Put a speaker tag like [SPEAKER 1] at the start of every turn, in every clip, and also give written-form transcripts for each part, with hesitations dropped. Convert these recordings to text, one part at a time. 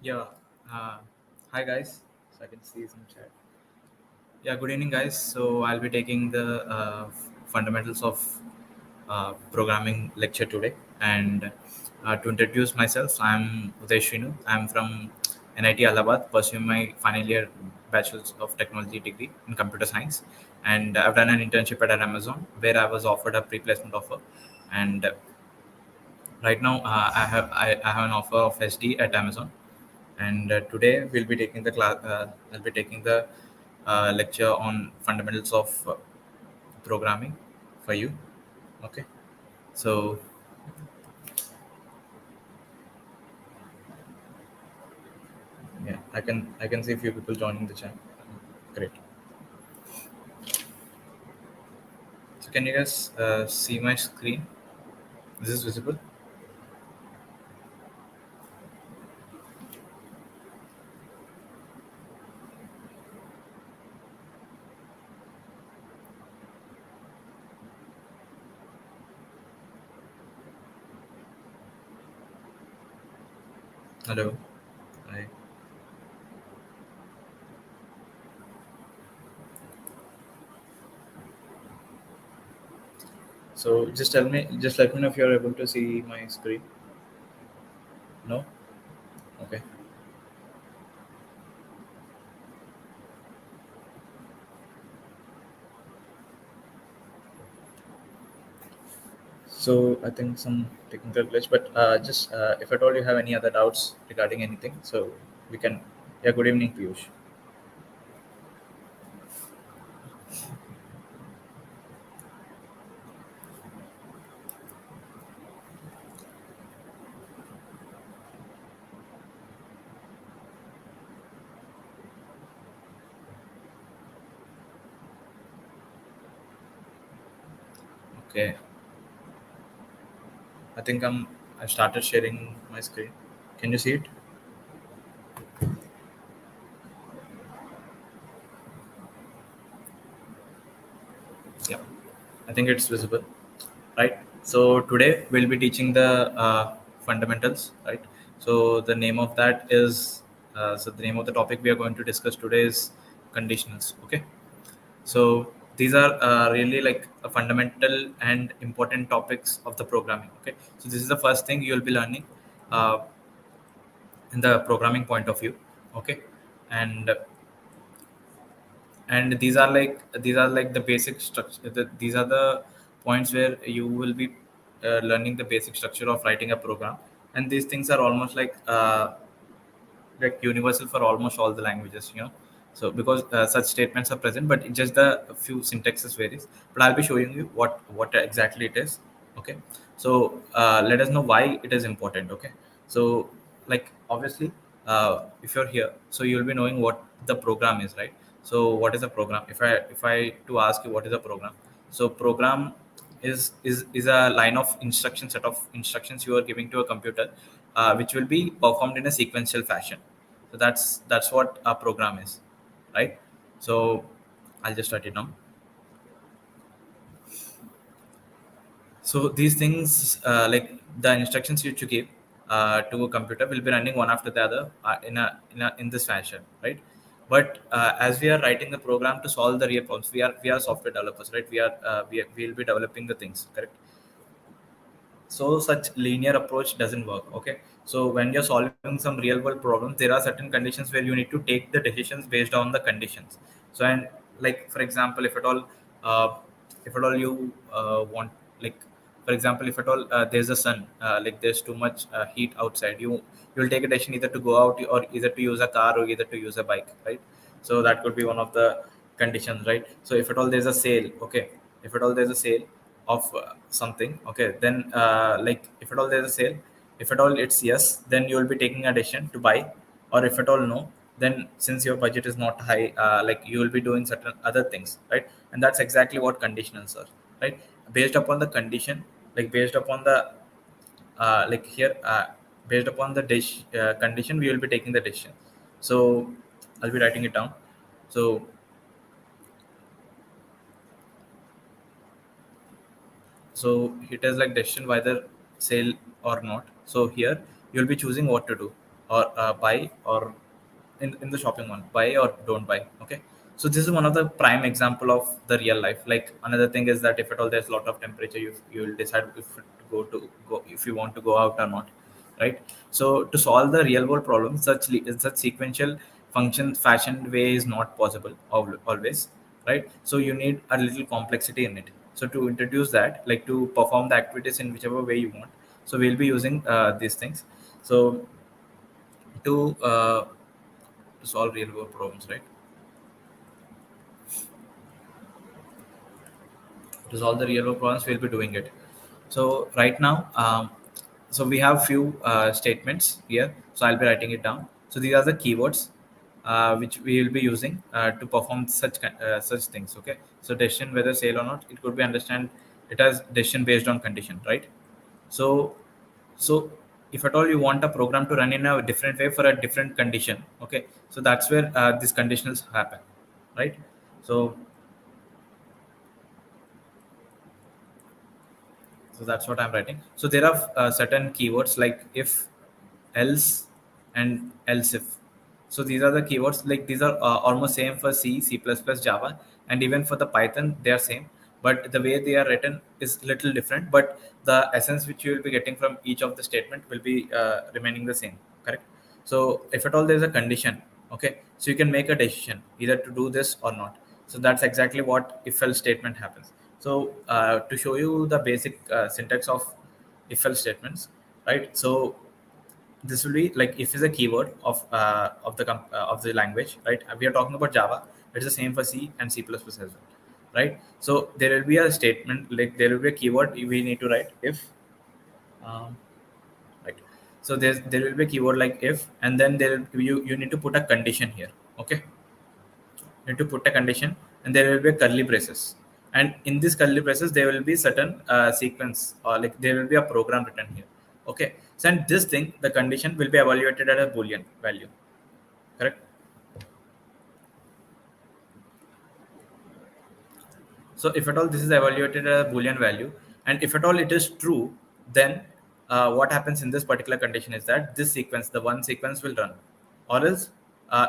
[SPEAKER 1] Yeah. Uh, Hi guys. So I can see some chat. Yeah. Good evening, guys. So I'll be taking the fundamentals of programming lecture today. And to introduce myself, I'm Uday Shrinu. I'm from NIT Allahabad, pursuing my final year Bachelor's of Technology degree in Computer Science. And I've done an internship at Amazon where I was offered a pre-placement offer. And right now, I have an offer of SD at Amazon, and today we'll be taking the class. I'll be taking the lecture on fundamentals of programming for you. Okay, so yeah, I can see a few people joining the chat. Great. So can you guys see my screen? Is this visible? Hello. Hi. So just let me know if you're able to see my screen. No. Okay. So I think some technical glitch, but just if at all you have any other doubts regarding anything, so we can. Yeah. Good evening, Piyush. Okay. I think I started sharing my screen. Can you see it? Yeah. I think it's visible, right? So today we'll be teaching the fundamentals, right? So the name of that is so the name of the topic we are going to discuss today is conditionals. Okay. So these are really like a fundamental and important topics of the programming. Okay. So this is the first thing you'll be learning uh, in the programming point of view. Okay. And these are like the basic structure. These are the points where you will be learning the basic structure of writing a program, and these things are almost like universal for almost all the languages, so because such statements are present, but it just the few syntaxes varies, but I'll be showing you what exactly it is. Okay. So let us know why it is important. Okay. So like obviously, if you're here, so you'll be knowing what the program is, right? So what is a program? If I to ask you what is a program, so program is a line of instruction, set of instructions you are giving to a computer, which will be performed in a sequential fashion. So that's what a program is, right? So I'll just write it down. So these things, like the instructions which you give to a computer, will be running one after the other in this fashion, right? But as we are writing the program to solve the real problems, we are software developers, right? We'll be developing the things, correct? So such linear approach doesn't work. Okay. So when you're solving some real world problems, there are certain conditions where you need to take the decisions based on the conditions. So, and like for example, uh, if at all you want, like for example, if at all there's a sun, like there's too much heat outside, you'll take a decision either to go out or either to use a car or either to use a bike, right? So that could be one of the conditions, right? So if at all there's a sale, okay, if at all there's a sale of something, okay, then like if at all there's a sale, if at all it's yes, then you will be taking a decision to buy, or if at all no, then since your budget is not high, like you will be doing certain other things, right? And that's exactly what conditionals are, right? Based upon the condition, like based upon the like here based upon the condition, we will be taking the decision. So I'll be writing it down. So it is like decision whether sale or not. So here you'll be choosing what to do. or buy, or in the shopping mall, buy or don't buy. Okay, so this is one of the prime example of the real life. Like another thing is that if at all there's a lot of temperature, you will decide if go if you want to go out or not, right? So to solve the real world problem, such sequential function fashion way is not possible always, right? So you need a little complexity in it. So to introduce that, like to perform the activities in whichever way you want, so we'll be using these things. So to to solve real world problems, right? To solve the real world problems, we'll be doing it. So right now, so we have few statements here. So I'll be writing it down. So these are the keywords which we will be using to perform such things. Okay. So decision whether sale or not, it could be understand it as decision based on condition, right? So so if at all you want a program to run in a different way for a different condition, okay. So that's where these conditionals happen, right? So so that's what I'm writing. So there are certain keywords like if, else, and else if. So these are the keywords. Like these are almost same for C++, Java, and even for the Python they are same. But the way they are written is little different. But the essence which you will be getting from each of the statement will be remaining the same. Correct. So if at all there is a condition, okay, so you can make a decision either to do this or not. So that's exactly what if else statement happens. So to show you the basic syntax of if else statements, right? So this will be like if is a keyword of the language, right? We are talking about Java. It's the same for C and C++ as well, right? So there will be a statement, like there will be a keyword we need to write if, um, right? So there will be a keyword like if, and then you need to put a condition here. Okay, you need to put a condition, and there will be a curly braces, and in this curly braces there will be certain sequence, or like there will be a program written here. Okay, so and this thing, the condition will be evaluated at a boolean value. Correct. So if at all this is evaluated at a boolean value, and if at all it is true, then what happens in this particular condition is that this sequence, the one sequence, will run, or else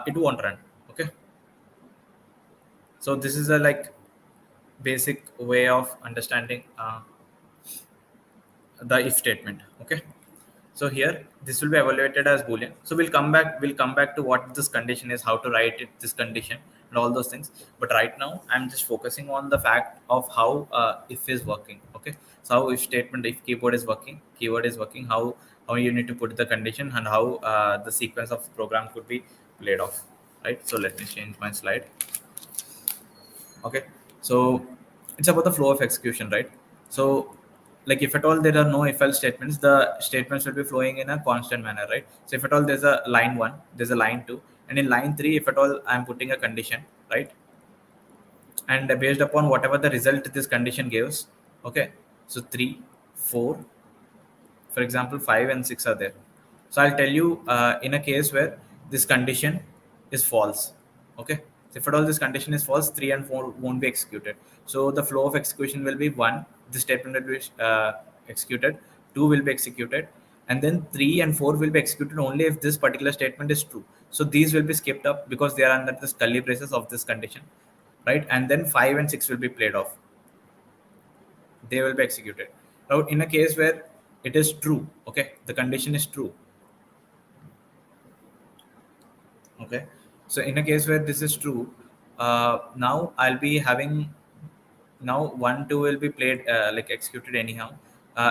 [SPEAKER 1] it won't run. Okay, so this is a like basic way of understanding the if statement. Okay, so here this will be evaluated as boolean. So we'll come back to what this condition is, how to write it, this condition, and all those things. But right now I'm just focusing on the fact of how if is working. Okay, so how if statement, if keyword is working, how you need to put the condition, and how the sequence of program could be played off, right? So let me change my slide. Okay, so it's about the flow of execution, right? So like if at all there are no if else statements, the statements will be flowing in a constant manner, right? So if at all there's a line 1, there's a line 2, and in line 3 if at all I'm putting a condition, right? And based upon whatever the result this condition gives, okay, so 3, 4, for example 5 and 6 are there. So I'll tell you in a case where this condition is false. Okay, so if at all this condition is false, 3 and 4 won't be executed. So the flow of execution will be 1, this statement will be executed, 2 will be executed, and then 3 and 4 will be executed only if this particular statement is true. So these will be skipped up because they are under the curly braces of this condition, right? And then 5 and 6 will be played off, they will be executed. Now in a case where it is true, okay, the condition is true. Okay, so in a case where this is true, now I'll be having, now 1 2 will be played like executed anyhow.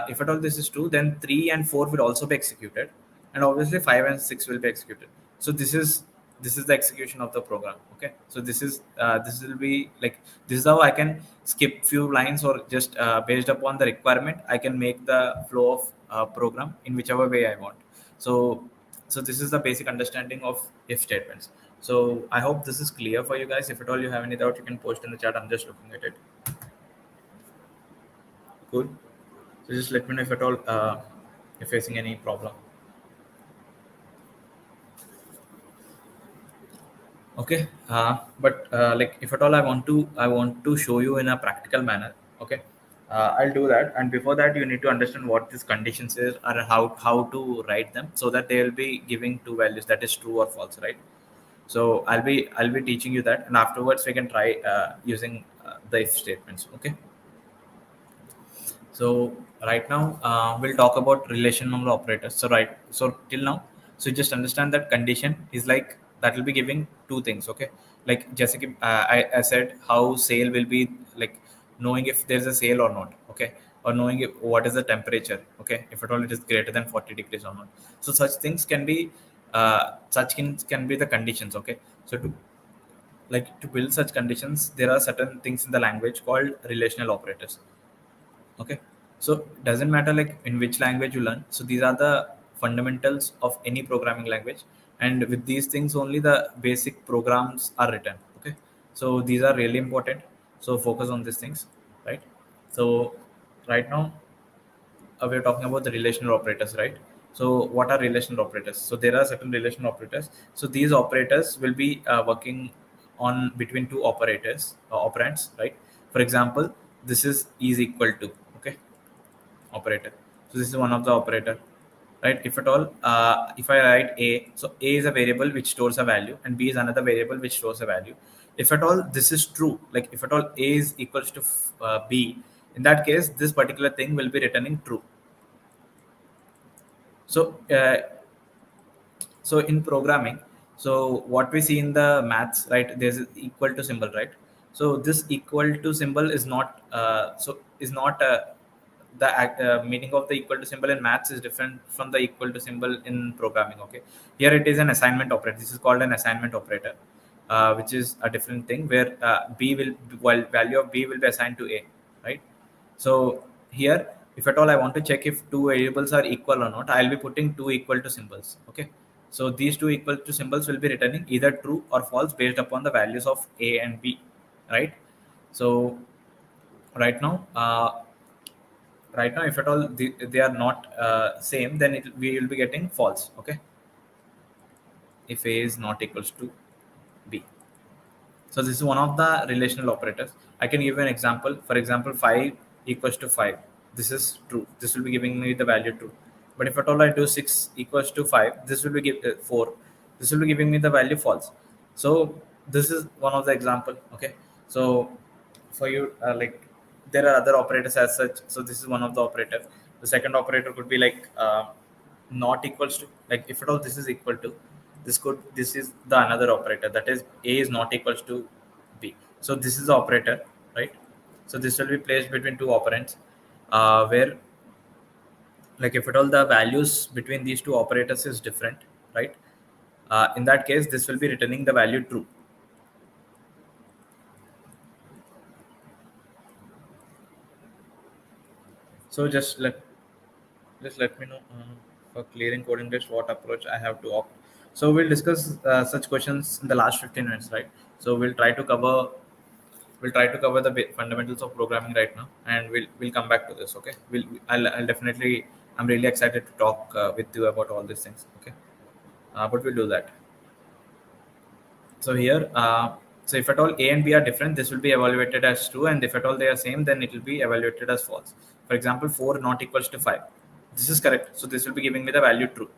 [SPEAKER 1] If at all this is true, then 3 and 4 will also be executed, and obviously 5 and 6 will be executed. So this is the execution of the program. Okay, so this will be like, this is how I can skip few lines, or just based upon the requirement I can make the flow of program in whichever way I want. So this is the basic understanding of if statements. So I hope this is clear for you guys. If at all you have any doubt, you can post in the chat. I'm just looking at it. Cool. So just let me know if at all you're facing any problem. Okay. But like if at all I want to show you in a practical manner. Okay. I'll do that. And before that, you need to understand what these conditions is or how to write them, so that they will be giving two values, that is true or false, right? So I'll be teaching you that, and afterwards we can try using the if statements. Okay. So right now we'll talk about relational operators. So right, so till now, so just understand that condition is like that will be giving two things. Okay, like Jessica, I said how sale will be like knowing if there's a sale or not. Okay, or knowing if, what is the temperature. Okay, if at all it is greater than 40 degrees or not. So such things can be can be the conditions. Okay, so to build such conditions, there are certain things in the language called relational operators. Okay, so doesn't matter like in which language you learn, so these are the fundamentals of any programming language, and with these things only the basic programs are written. Okay, so these are really important, so focus on these things, right? So right now we're talking about the relational operators, right? So what are relational operators? So there are certain relational operators. So these operators will be working on between two operators, operands, right? For example, this is equal to, okay, operator. So this is one of the operator, right? If at all, if I write a, so a is a variable which stores a value, and b is another variable which stores a value. If at all this is true, like if at all a is equals to b, in that case, this particular thing will be returning true. So so in programming, so what we see in the maths, right, there's an equal to symbol, right? So this equal to symbol is not is not meaning of the equal to symbol in maths is different from the equal to symbol in programming. Okay, here it is an assignment operator. This is called an assignment operator, which is a different thing where b will, while value of b will be assigned to a, right? So here, if at all I want to check if two variables are equal or not, I'll be putting two equal to symbols. Okay. So these two equal to symbols will be returning either true or false based upon the values of A and B, right? So right now, if at all they are not same, then we will be getting false. Okay. If A is not equals to B. So this is one of the relational operators. I can give you an example. For example, 5 equals to 5. This is true. This will be giving me the value true. But if at all I do 6 equals to 5, this will be 4. This will be giving me the value false. So this is one of the example. Okay. So for you, like there are other operators as such. So this is one of the operator. The second operator could be like not equals to, like if at all this is equal to, this is the another operator, that is a is not equals to b. So this is the operator, right? So this will be placed between two operands, where like if at all the values between these two operators is different, right? In that case, this will be returning the value true. So just let me know for clearing coding test what approach I have to opt. So we'll discuss such questions in the last 15 minutes, right? So we'll try to cover the fundamentals of programming right now, and we'll come back to this. Okay, I'll definitely, I'm really excited to talk with you about all these things. Okay, but we'll do that. So here, so if at all a and b are different, this will be evaluated as true, and if at all they are same, then it will be evaluated as false. For example, 4 not equals to 5. This is correct, so this will be giving me the value true.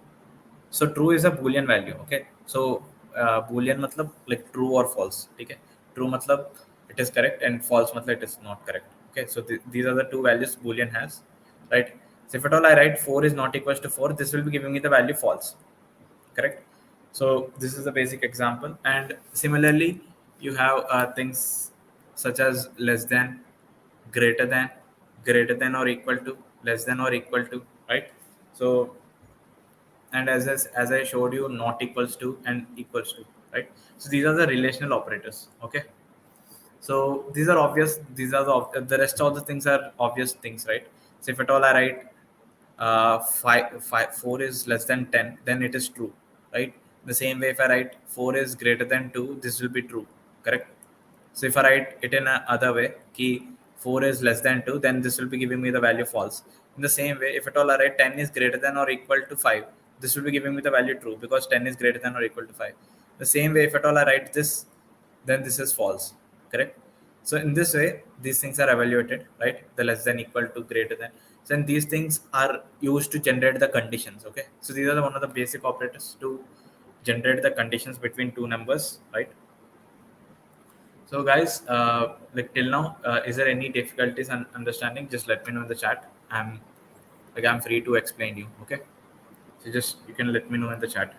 [SPEAKER 1] So true is a boolean value. Okay, so boolean matlab like true or false. Okay, true matlab it is correct, and false matlab it is not correct. Okay, so these are the two values boolean has, right? So if at all I write 4 is not equals to 4, this will be giving me the value false, correct? So this is a basic example, and similarly you have things such as less than, greater than, greater than or equal to, less than or equal to, right? So, and as I showed you, not equals to and equals to, right? So these are the relational operators. Okay, so these are obvious, these are the rest of the things are obvious things, right? So if at all I write 4 is less than 10, then it is true, right? The same way if I write 4 is greater than 2, this will be true, correct? So if I write it in a other way, key 4 is less than 2, then this will be giving me the value false. In the same way, if at all I write 10 is greater than or equal to 5, this will be giving me the value true because 10 is greater than or equal to 5. The same way, if at all I write this, then this is false, correct? So in this way, these things are evaluated, right? The less than, equal to, greater than. So and these things are used to generate the conditions. Okay. So these are one of the basic operators to generate the conditions between two numbers, right? So guys, like till now, is there any difficulties and understanding? Just let me know in the chat. I'm free to explain you. Okay. So just you can let me know in the chat.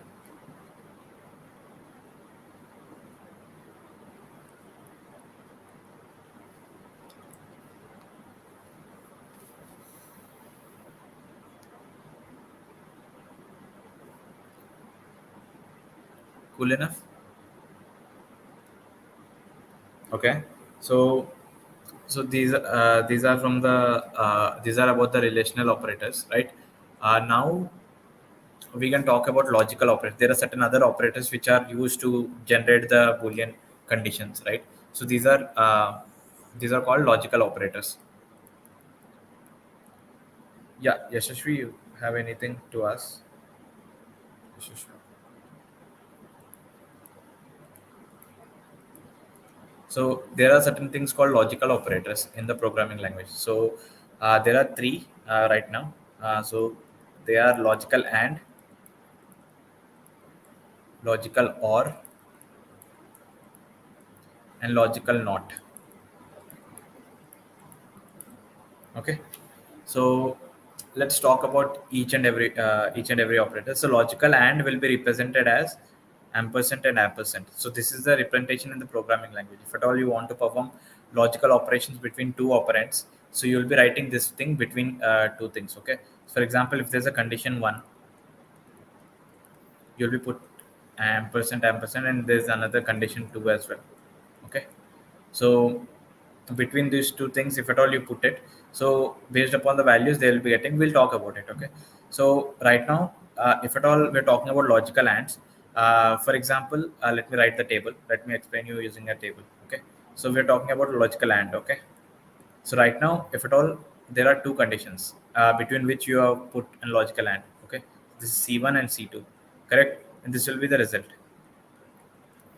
[SPEAKER 1] Cool enough. Okay. So these are from the these are about the relational operators, right? Now we can talk about logical operators. There are certain other operators which are used to generate the Boolean conditions, right? So these are called logical operators. Yeah, Yashashvi, you have anything to ask? Yashashvi. So there are certain things called logical operators in the programming language. So there are three right now. So they are logical and, logical or, and logical not. Okay. So let's talk about each and every operator. So logical and will be represented as ampersand and ampersand. So this is the representation in the programming language. If at all you want to perform logical operations between two operands, so you'll be writing this thing between two things. Okay. For example, if there's a condition one, you'll be put ampersand ampersand, and there's another condition two as well. Okay. So between these two things, if at all you put it, so based upon the values they will be getting, we'll talk about it. Okay. So right now, if at all we're talking about logical ands, for example, let me write the table. Let me explain you using a table. Okay. So we're talking about logical and. Okay. So right now, if at all there are two conditions between which you have put a logical and. Okay. This is C1 and C2, correct? And this will be the result.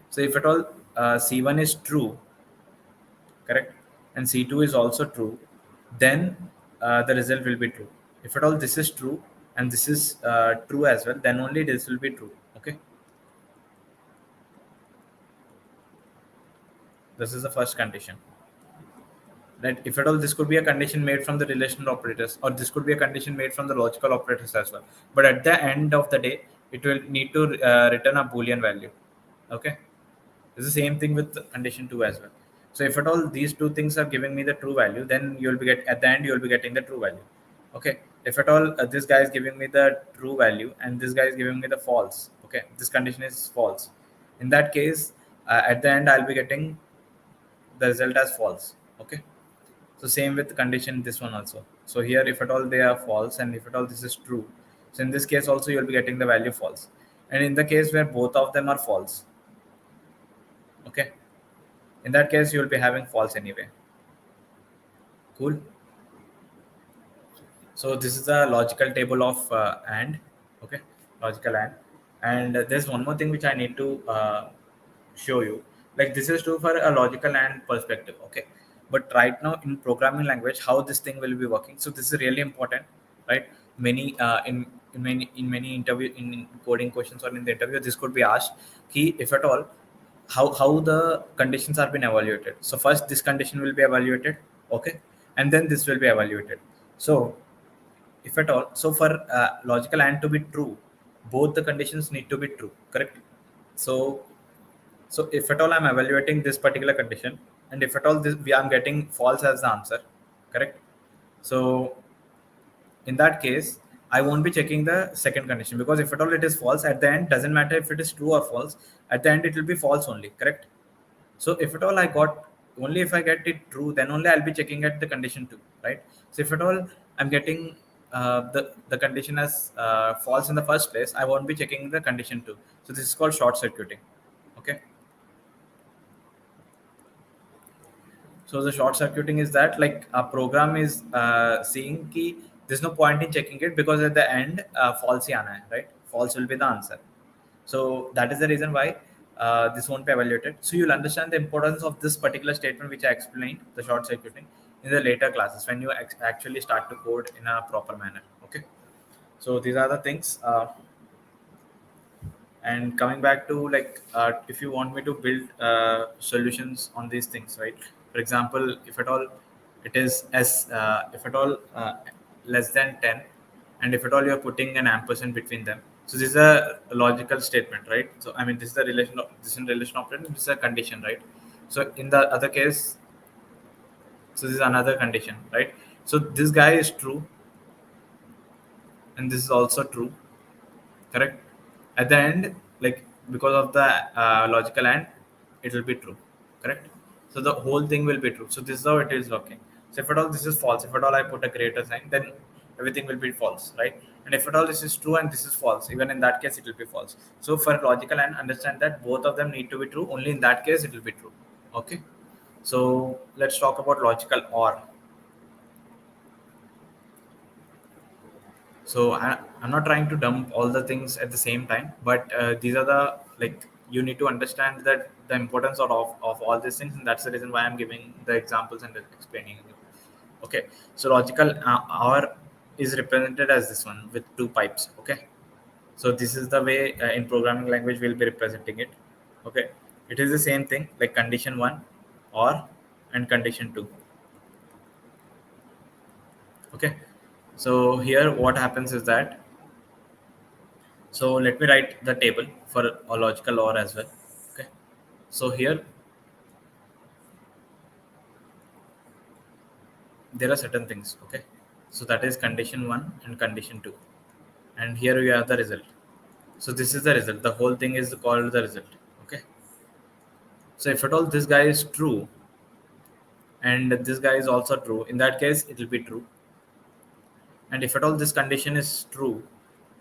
[SPEAKER 1] So if at all C1 is true, correct, and C2 is also true, then the result will be true. If at all this is true and this is true as well, then only this will be true. Okay. This is the first condition. That if at all this could be a condition made from the relational operators, or this could be a condition made from the logical operators as well, but at the end of the day it will need to return a Boolean value. Okay. It's the same thing with condition 2 as well. So if at all these two things are giving me the true value, then you'll be get at the end you'll be getting the true value. Okay. If at all this guy is giving me the true value and this guy is giving me the false, okay, this condition is false. In that case, at the end I'll be getting the result as false. Okay. So same with condition this one also. So here if at all they are false and if at all this is true, so in this case also you'll be getting the value false. And in the case where both of them are false, okay, in that case you will be having false anyway. Cool. So this is a logical table of and. Okay, logical and there's one more thing which I need to show you. Like this is true for a logical and perspective. Okay, but right now in programming language how this thing will be working, so this is really important, right? Many in many interview in coding questions or in the interview this could be asked, key if at all how the conditions are being evaluated. So first this condition will be evaluated, okay, and then this will be evaluated. So if at all, so for logical and to be true, both the conditions need to be true, correct? So if at all I'm evaluating this particular condition, and if at all this I'm getting false as the answer, correct? So in that case I won't be checking the second condition, because if at all it is false, at the end doesn't matter if it is true or false, at the end it will be false only, correct? So if at all I got, only if I get it true, then only I'll be checking at the condition two, right? So if at all I'm getting the condition as false in the first place, I won't be checking the condition two. So this is called short circuiting. Okay. So the short circuiting is that like a program is seeing ki there's no point in checking it, because at the end false hi aana hai, right? False will be the answer. So that is the reason why this won't be evaluated. So you'll understand the importance of this particular statement which I explained, the short circuiting, in the later classes when you actually start to code in a proper manner. Okay. So these are the things. And coming back to like, if you want me to build solutions on these things, right? For example, if at all it is as if at all less than 10, and if at all you're putting an ampersand between them, so this is a logical statement, right? So I mean, this is the relation of this in relation operator, this is a condition, right? So in the other case, so this is another condition, right? So this guy is true, and this is also true, correct? At the end, like, because of the logical and, it will be true, correct? So the whole thing will be true. So this is how it is working. So if at all this is false, if at all I put a greater sign, then everything will be false, right? And if at all this is true and this is false, even in that case it will be false. So for logical and, understand that both of them need to be true, only in that case it will be true. Okay. So let's talk about logical or. So I'm not trying to dump all the things at the same time, but these are the, like, you need to understand that the importance of all these things, and that's the reason why I'm giving the examples and explaining it. Okay. So logical or is represented as this one with two pipes. Okay. So this is the way in programming language we'll be representing it. Okay. It is the same thing like condition one or and condition two. Okay. So here what happens is that, so let me write the table for a logical or as well. Okay. So here there are certain things. Okay. So that is condition one and condition two. And here we have the result. So this is the result. The whole thing is called the result. Okay. So if at all this guy is true and this guy is also true, in that case it will be true. And if at all this condition is true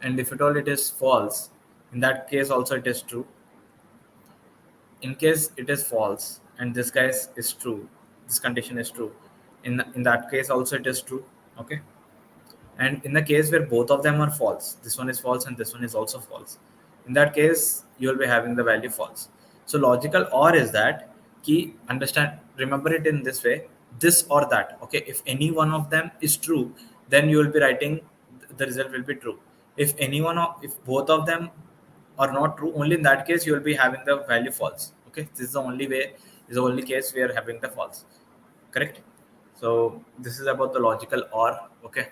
[SPEAKER 1] and if at all it is false, in that case also it is true. In case it is false and this guy is true, this condition is true, in that case also it is true. Okay. And in the case where both of them are false, this one is false and this one is also false, in that case you will be having the value false. So logical or is that key, understand, remember it in this way, this or that. Okay. If any one of them is true, then you will be writing the result will be true. If any one of, if both of them are not true, only in that case you will be having the value false. Okay. This is the only way, is the only case we are having the false, correct? So this is about the logical or. Okay.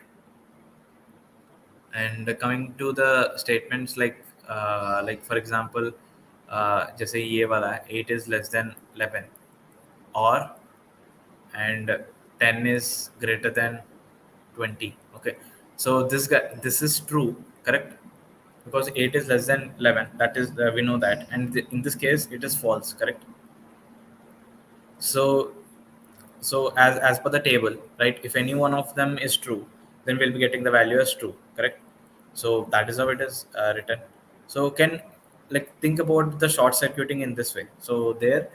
[SPEAKER 1] And coming to the statements like for example, जैसे ये वाला है, 8 is less than 11, or and 10 is greater than 20. Okay. So this is true, correct? Because 8 is less than 11, that is, we know that, and in this case it is false, correct? So as per the table, right, if any one of them is true, then we'll be getting the value as true, correct? So that is how it is written. So can, like, think about the short circuiting in this way. So there,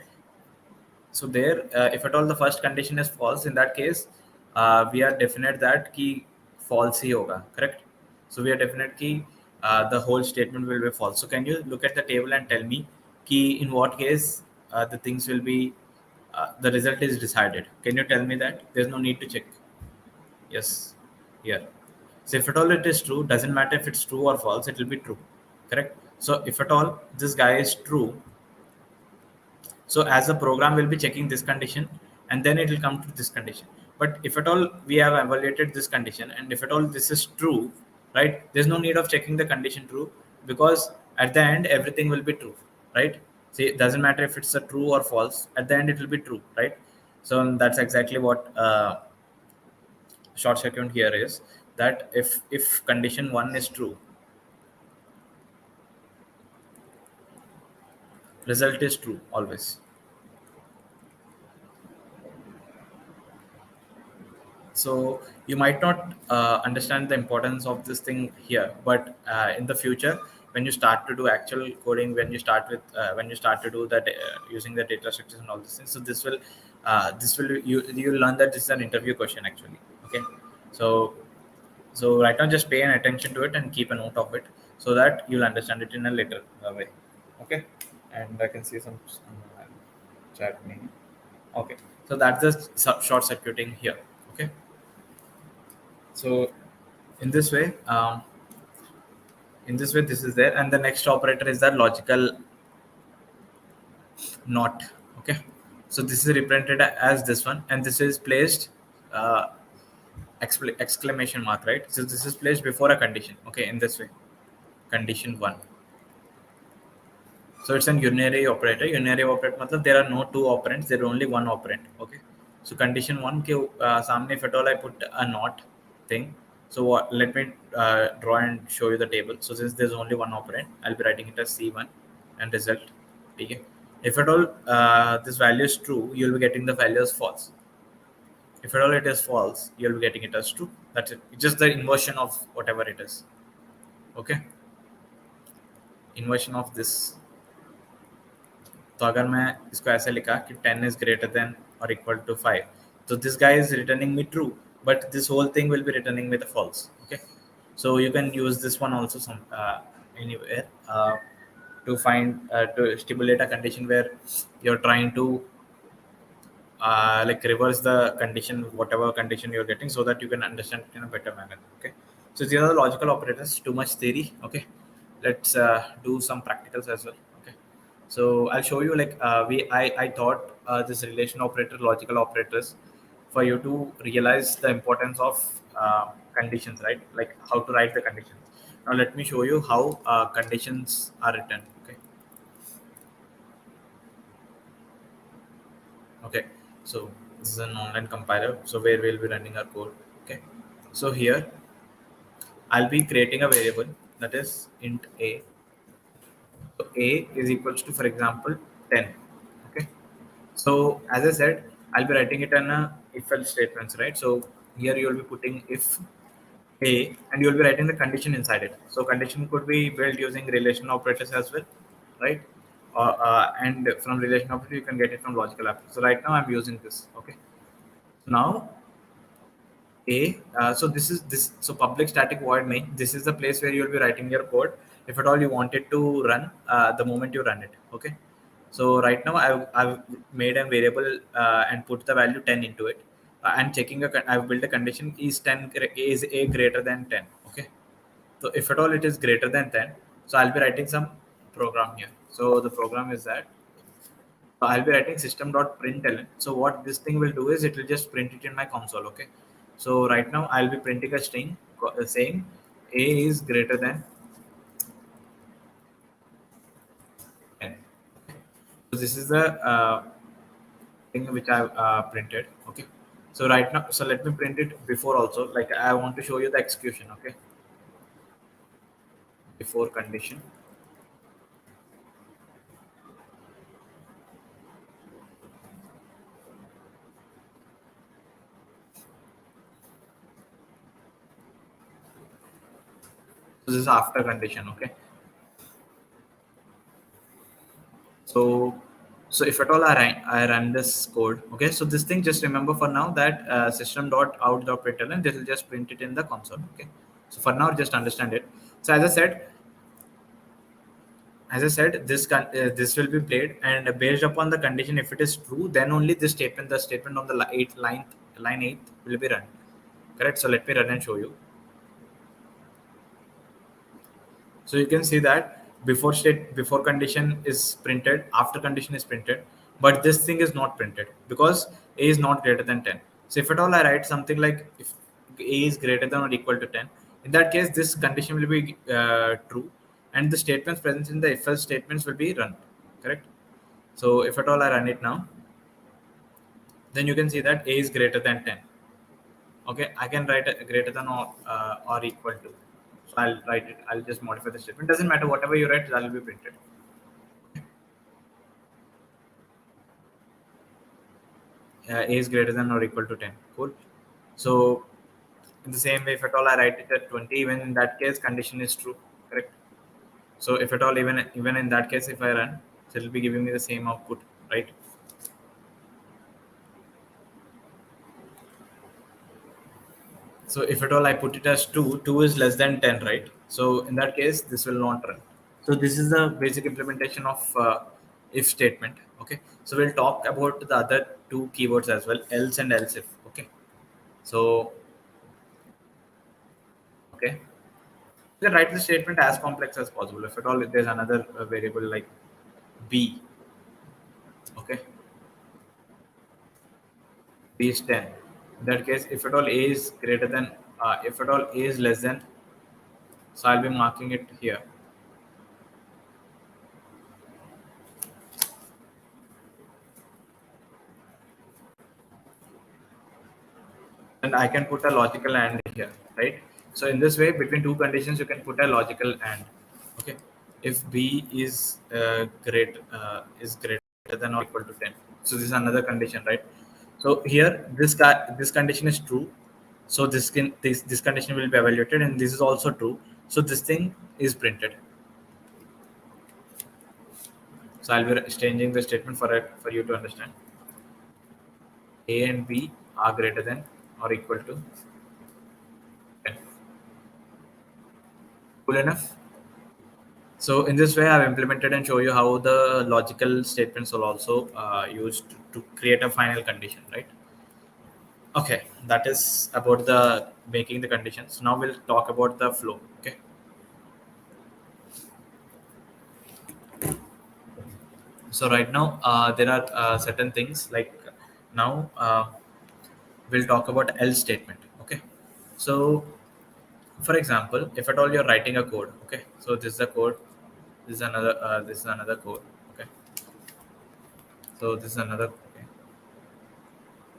[SPEAKER 1] if at all the first condition is false, in that case we are definite that ki false hi hoga, correct? So we are definite ki the whole statement will be false. So can you look at the table and tell me ki in what case the things will be, the result is decided? Can you tell me that? There's no need to check. Yes, here. So if at all it is true, doesn't matter if it's true or false, it will be true, correct? So if at all this guy is true, so as the program will be checking this condition, and then it will come to this condition. But if at all we have evaluated this condition, and if at all this is true, right, there's no need of checking the condition true, because at the end everything will be true, right? See, it doesn't matter if it's a true or false, at the end it will be true, right? So that's exactly what short circuit here is, that if condition one is true, result is true always. So you might not understand the importance of this thing here, but in the future when you start to do actual coding, when you start to do that using the data structures and all these things, so this will you learn that this is an interview question actually. Okay. So so right now just pay an attention to it and keep a note of it, so that you'll understand it in a later way. Okay. and I can see some chat name. Okay, so that's the short circuiting here. Okay, so in this way, this is there, and the next operator is the logical not. Okay, so this is represented as this one, and this is placed uh, exclamation mark, right? So this is placed before a condition. Okay, in this way, condition one. So it's an unary operator. Unary operator मतलब there are no two operands, there are only one operand. Okay. So condition one के सामने if at all I put a not thing. So let me draw and show you the table. So since there's only one operand, I'll be writing it as C1 and result. Okay. If at all this value is true, you'll be getting the value as false. If at all it is false, you'll be getting it as true. That's it. It's just the inversion of whatever it is. Okay. Inversion of this. तो अगर मैं इसको ऐसे लिखा कि 10 is greater than or equal to 5, so this guy is returning me true, but this whole thing will be returning me the false. Okay, so you can use this one also some anywhere to find to stimulate a condition where you're trying to like reverse the condition, whatever condition you're getting, so that you can understand it in a better manner. Okay, so these are the logical operators. Too much theory. Okay, let's do some practicals as well. Okay, so I'll show you like I thought this relation operator, logical operators, for you to realize the importance of conditions, right? Like how to write the conditions. Now let me show you how conditions are written. Okay. Okay, so this is an online compiler, so where we'll be running our code. Okay, so here I'll be creating a variable that is int a. So a is equals to, for example, 10. Okay, so as I said, I'll be writing it in a if else statements, right? So here you'll be putting if a, and you'll be writing the condition inside it. So condition could be built using relation operators as well, right? And from relation operator you can get it from logical operators. So right now I'm using this. Okay, now a so this is this so public static void main, this is the place where you'll be writing your code if at all you want it to run the moment you run it. Okay, so right now I've made a variable and put the value 10 into it, and checking I've built a condition is 10 is a greater than 10. Okay, so if at all it is greater than 10, so I'll be writing some program here. So the program is that, so I'll be writing system.println. So what this thing will do is it will just print it in my console. Okay. So right now I'll be printing a string saying a is greater than 10. So this is the thing which I've printed. Okay. So right now, so let me print it before also. Like I want to show you the execution. Okay. Before condition. So this is after condition. Okay. So so if at all I run this code, okay, so this thing, just remember for now that system.out.println, this will just print it in the console. Okay, so for now just understand it. So as I said, this will be played, and based upon the condition, if it is true, then only this statement, the statement on the line 8 will be run. Correct. So let me run and show you. So you can see that before condition is printed, after condition is printed, but this thing is not printed because a is not greater than 10. So if at all I write something like if a is greater than or equal to 10, in that case this condition will be true, and the statements present in the if else statements will be run. Correct. So if at all I run it now, then you can see that a is greater than 10. Okay, I can write a greater than or equal to. So I'll write it. I'll just modify the statement. Doesn't matter, whatever you write, that will be printed. A is greater than or equal to 10. Cool. So in the same way, if at all I write it at 20, even in that case, condition is true. Correct. So if at all, even in that case, if I run, so it will be giving me the same output, right? So if at all I put it as 2, 2 is less than 10, right? So in that case, this will not run. So this is the basic implementation of if statement. Okay, so we'll talk about the other two keywords as well, else and else if. Okay, so okay, you can write the statement as complex as possible. If at all there's another variable like b, okay, b is 10. In that case, if at all a is greater than, if at all a is less than, so I'll be marking it here. And I can put a logical and here, right? So in this way, between two conditions, you can put a logical and. Okay, if b is greater than or equal to 10, so this is another condition, right? So here, this condition is true. So this condition will be evaluated, and this is also true. So this thing is printed. So I'll be changing the statement for it for you to understand. A and b are greater than or equal to 10. Cool enough? So in this way, I've implemented and show you how the logical statements will also used to create a final condition, right? Okay, that is about the making the conditions. Now we'll talk about the flow. Okay, so right now there are certain things like now we'll talk about else statement. Okay, so for example, if at all you're writing a code, okay, so this is the code, this is another code. Okay, so this is another. Okay.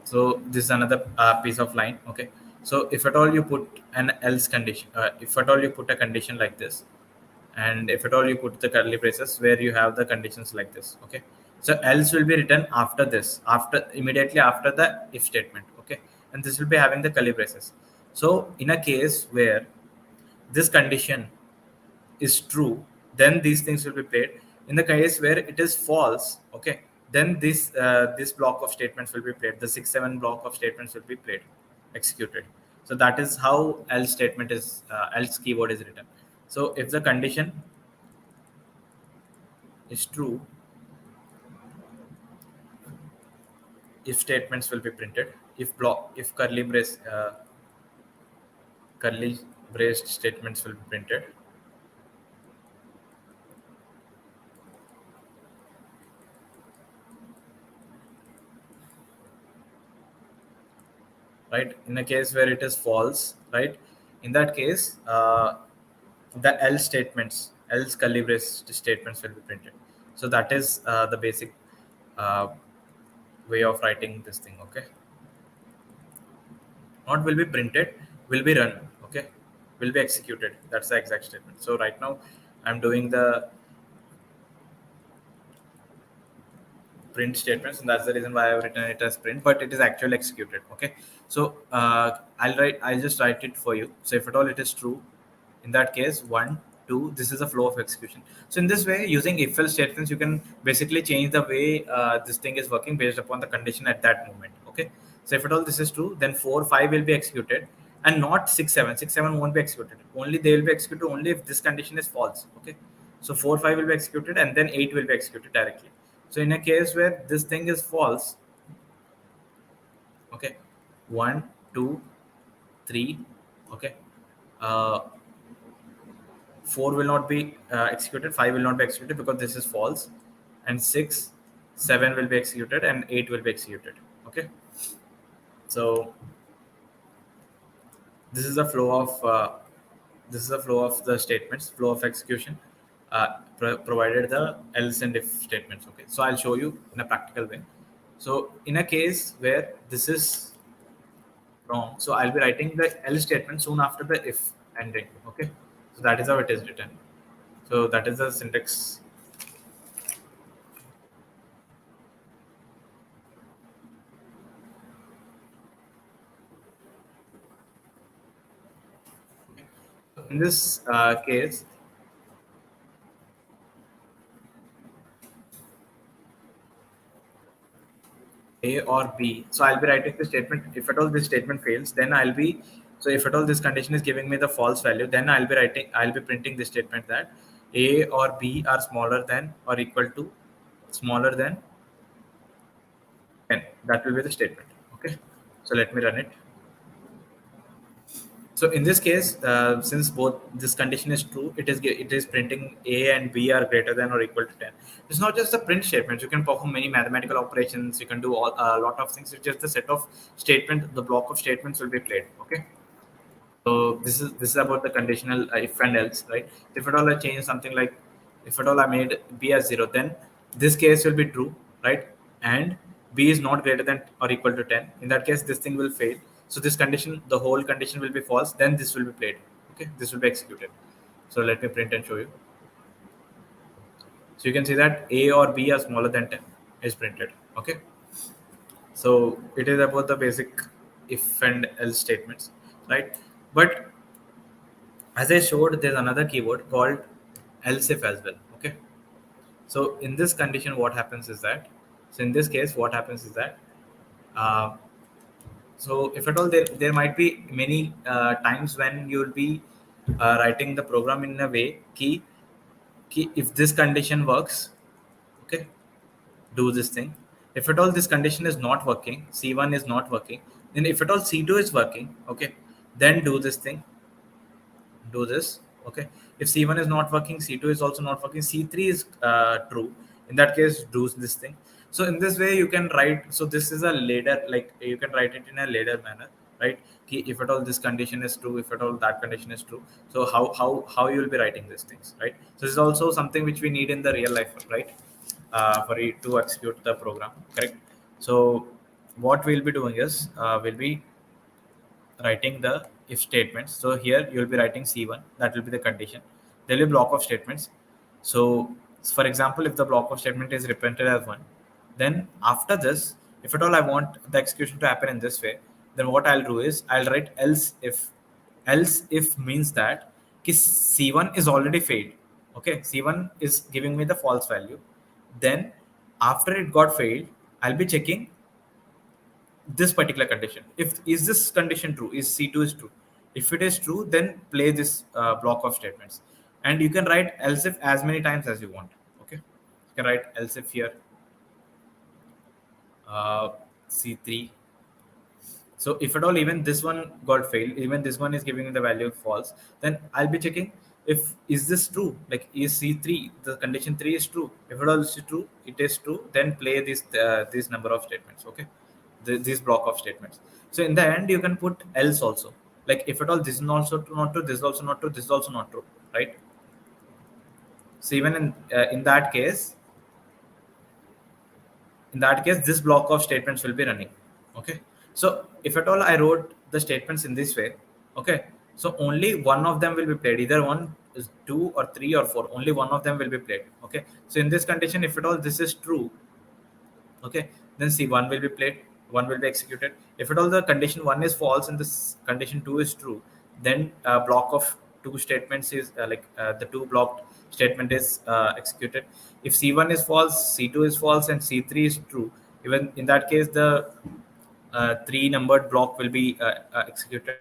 [SPEAKER 1] So this is another piece of line. Okay, so if at all you put an else condition, if at all you put a condition like this, and if at all you put the curly braces where you have the conditions like this. Okay, so else will be written after this, after immediately after the if statement. Okay, and this will be having the curly braces. So in a case where this condition is true, then these things will be played. In the case where it is false, okay, then this block of statements will be played. The 6 7 block of statements will be played, executed. So that is how else statement is, else keyword is written. So if the condition is true, if statements will be printed. If curly braced statements will be printed, right? In a case where it is false, right? In that case, the else curly brace statements will be printed. So that is the basic uh, way of writing this thing. Okay, not will be printed, will be run. Okay, will be executed. That's the exact statement. So right now, I'm doing the print statements, and that's the reason why I've written it as print, but it is actually executed. Okay, so I'll just write it for you. So if at all it is true, in that case, 1 2, this is a flow of execution. So in this way, using if else statements, you can basically change the way this thing is working based upon the condition at that moment. Okay, so if at all this is true, then 4 5 will be executed, and not 6 7. 6 7 won't be executed. Only they will be executed only if this condition is false. Okay, so 4 5 will be executed, and then 8 will be executed directly. So in a case where this thing is false, okay, 1 2 3, okay, uh, 4 will not be executed, 5 will not be executed because this is false, and 6 7 will be executed, and 8 will be executed. Okay, so this is the flow of the statements, flow of execution, provided the else and if statements. Okay, so I'll show you in a practical way. So in a case where this is wrong, so I'll be writing the else statement soon after the if ending. Okay, so that is how it is written. So that is the syntax. In this case, A or B. So I'll be writing the statement. If at all this statement fails, then I'll be, so if at all this condition is giving me the false value, then I'll be printing this statement that A or B are smaller than or equal to smaller than 10. That will be the statement. Okay. So let me run it. So in this case, since both this condition is true, it is printing A and B are greater than or equal to 10. It's not just the print statements. You can perform many mathematical operations. You can do a lot of things. It's just the set of statement. The block of statements will be played. Okay. So this is about the conditional if and else, right? If at all I change something like, if at all I made b as 0, then this case will be true, right? And b is not greater than or equal to 10. In that case, this thing will fail. So this condition, the whole condition will be false. Then this will be played. Okay, this will be executed. So let me print and show you. So you can see that a or b are smaller than 10 is printed. Okay, so it is about the basic if and else statements, right? But as I showed, there's another keyword called else if as well. Okay. So in this condition, what happens is that, so in this case, what happens is that, uh, so if at all there might be many times when you'll be writing the program in a way key if this condition works, okay, do this thing. If at all this condition is not working, C1 is not working, then if at all C2 is working, okay, then do this thing, do this. Okay, if c1 is not working, c2 is also not working, c3 is true, in that case do this thing. So in this way you can write, so this is a ladder, like you can write it in a ladder manner, right? If at all this condition is true, if at all that condition is true, so how you will be writing these things, right? So this is also something which we need in the real life, right? For it to execute the program, correct? So what we'll be doing is we'll be writing the if statements. So here you'll be writing C1, that will be the condition. There will be block of statements. So for example, if the block of statement is represented as 1, then after this, if at all I want the execution to happen in this way, then what I'll do is I'll write else if. Else if means that C1 is already failed. Okay, C1 is giving me the false value. Then after it got failed, I'll be checking this particular condition. If is this condition true, is c2 is true, if it is true, then play this block of statements, and you can write else if as many times as you want. Okay, you can write else if here, c3. So if at all even this one got failed, even this one is giving me the value false, then I'll be checking if is this true, like is c3, the condition 3 is true. If at all is true, it is true, then play this number of statements. Okay, this block of statements. So in the end you can put else also, like if at all this is also not true, this is also not true, this is also not true, right? So even in that case this block of statements will be running. Okay, so if at all I wrote the statements in this way, okay, so only one of them will be played, either one is 2 or 3 or 4, only one of them will be played. Okay, so in this condition, if at all this is true, okay, then see one will be played, one will be executed. If at all the condition 1 is false and this condition 2 is true, then block of two statements is the two blocked statement is executed. If c1 is false, c2 is false, and c3 is true, even in that case the three numbered block will be executed.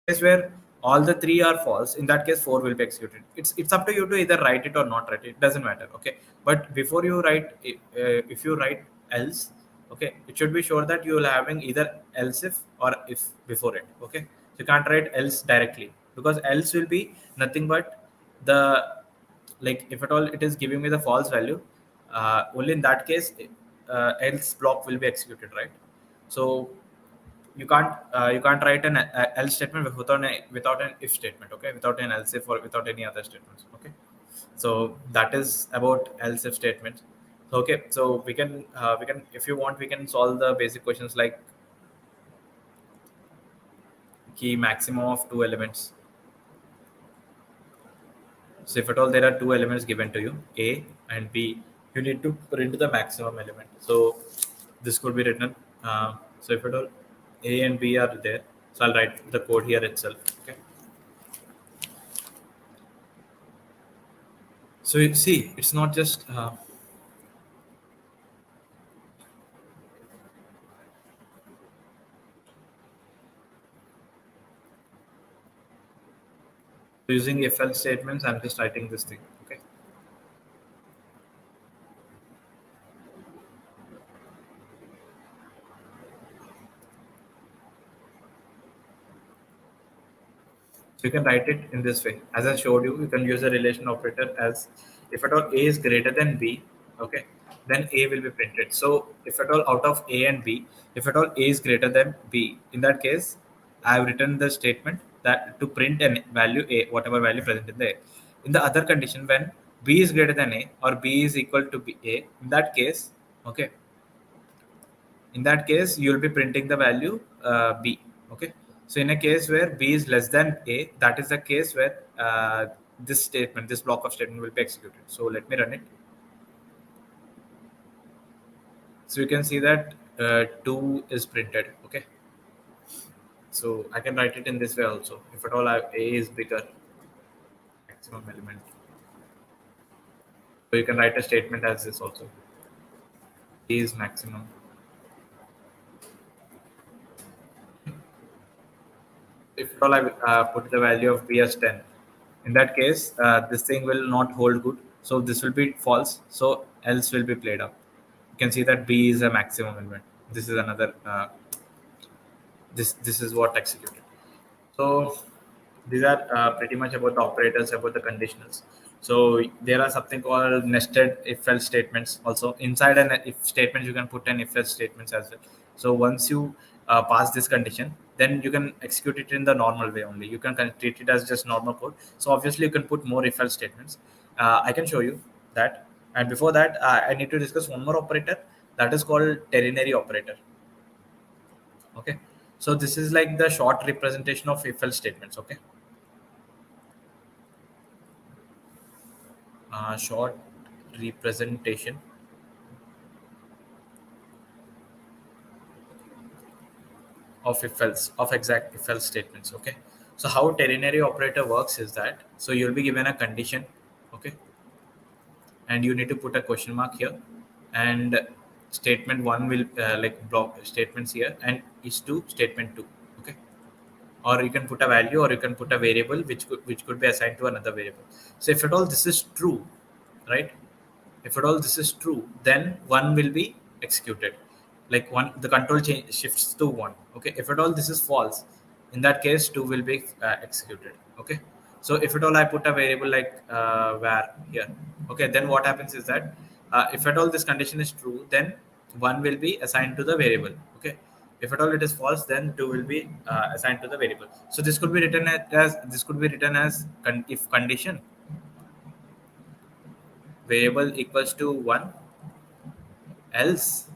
[SPEAKER 1] In case where all the three are false, in that case 4 will be executed. It's up to you to either write it or not write it, it doesn't matter. Okay, but before you write if you write else, okay, it should be sure that you will having either else if or if before it. Okay, so you can't write else directly, because else will be nothing but the, like if at all it is giving me the false value, only in that case else block will be executed, right? So you can't write an else statement without an if statement. Okay, without an else if or without any other statements. Okay, so that is about else if statements. Okay, so we can if you want we can solve the basic questions like key maximum of two elements. So if at all there are two elements given to you, A and B, you need to print the maximum element. So this could be written. So if at all A and B are there, so I'll write the code here itself. Okay. So you see, it's not just using if else statements. I'm just writing this thing. Okay. So you can write it in this way. As I showed you, you can use a relation operator as if at all A is greater than B, okay, then A will be printed. So if at all out of A and B, if at all A is greater than B, in that case, I have written the statement that to print an value A, whatever value present in the A. In the other condition, when B is greater than A or B is equal to B, A, in that case, okay, in that case you will be printing the value b. Okay, so in a case where b is less than a, that is the case where this block of statement will be executed. So let me run it. So you can see that 2 is printed. Okay, so I can write it in this way also. If at all a is bigger, maximum element, so you can write a statement as this also. A is maximum. If at all I put the value of b as 10, in that case this thing will not hold good, so this will be false, so else will be played up. You can see that b is a maximum element. This is another this is what executed. So these are pretty much about the operators, about the conditionals. So there are something called nested if-else statements. Also inside an if statement, you can put an if-else statements as well. So once you pass this condition, then you can execute it in the normal way only. You can treat it as just normal code. So obviously, you can put more if-else statements. I can show you that. And before that, I need to discuss one more operator that is called ternary operator. Okay. So this is like the short representation of if-else statements. Okay. Short representation of if else of exact if else statements. Okay, so how ternary operator works is that, so you'll be given a condition. Okay, and you need to put a question mark here, and statement one will like block statements here and is to statement two. Okay, or you can put a value or you can put a variable which could be assigned to another variable. So if at all this is true, right, if at all this is true, then one will be executed. Like one, the control change shifts to one. Okay, if at all this is false, in that case two will be executed. Okay, so if at all I put a variable like var here, okay, then what happens is that if at all this condition is true, then one will be assigned to the variable. Okay, if at all it is false, then two will be assigned to the variable. So this could be written as this could be written as if condition variable equals to 1, else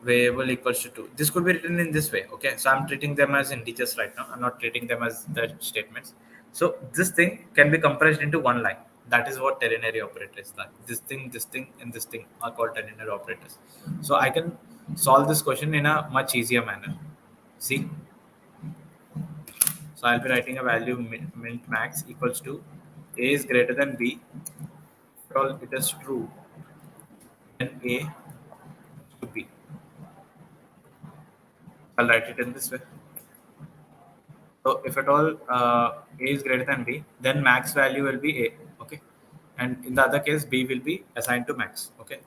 [SPEAKER 1] variable equals to 2. This could be written in this way. Okay, so I'm treating them as integers right now. I'm not treating them as the statements. So this thing can be compressed into one line. That is what ternary operator is like. This thing and this thing are called ternary operators. So I can solve this question in a much easier manner. See, so I'll be writing a value mint max equals to a is greater than b. If all it is true, then a to b. I'll write it in this way. So if at all a is greater than b, then max value will be a. Okay, and in the other case, b will be assigned to max. Okay,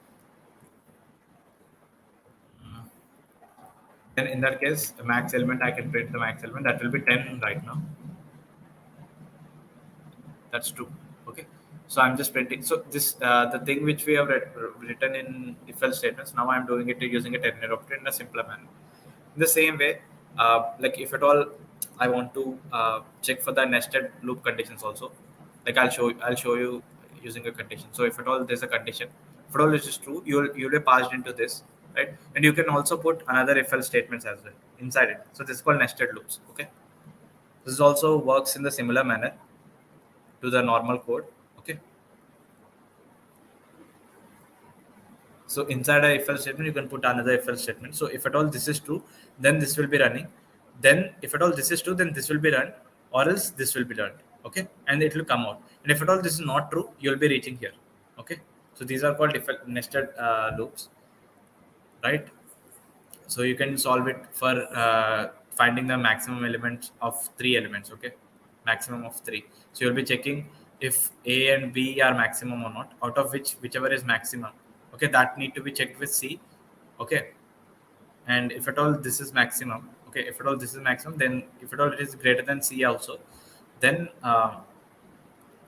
[SPEAKER 1] then in that case, the max element I can print the max element that will be 10 right now. That's true. Okay, so I'm just printing. So this the thing which we have written in if else statements. Now I'm doing it using a ternary operator in a simpler manner. In the same way, like if at all I want to check for the nested loop conditions also, like I'll show you using a condition. So if at all there's a condition, if at all it is true, you'll be passed into this, right? And you can also put another if else statements as well inside it. So this is called nested loops. Okay, this also works in the similar manner to the normal code. Okay, so inside a if else statement, you can put another if else statement. So if at all this is true, then this will be running. Then if at all this is true, then this will be run, or else this will be run. Okay, and it will come out. And if at all this is not true, you'll be reaching here. Okay, so these are called nested loops, right? So you can solve it for finding the maximum elements of three elements. Okay, maximum of three. So you'll be checking if a and b are maximum or not, out of whichever is maximum. Okay, that need to be checked with c. Okay, and if at all this is maximum, Okay, if at all this is maximum, then if at all it is greater than C also, then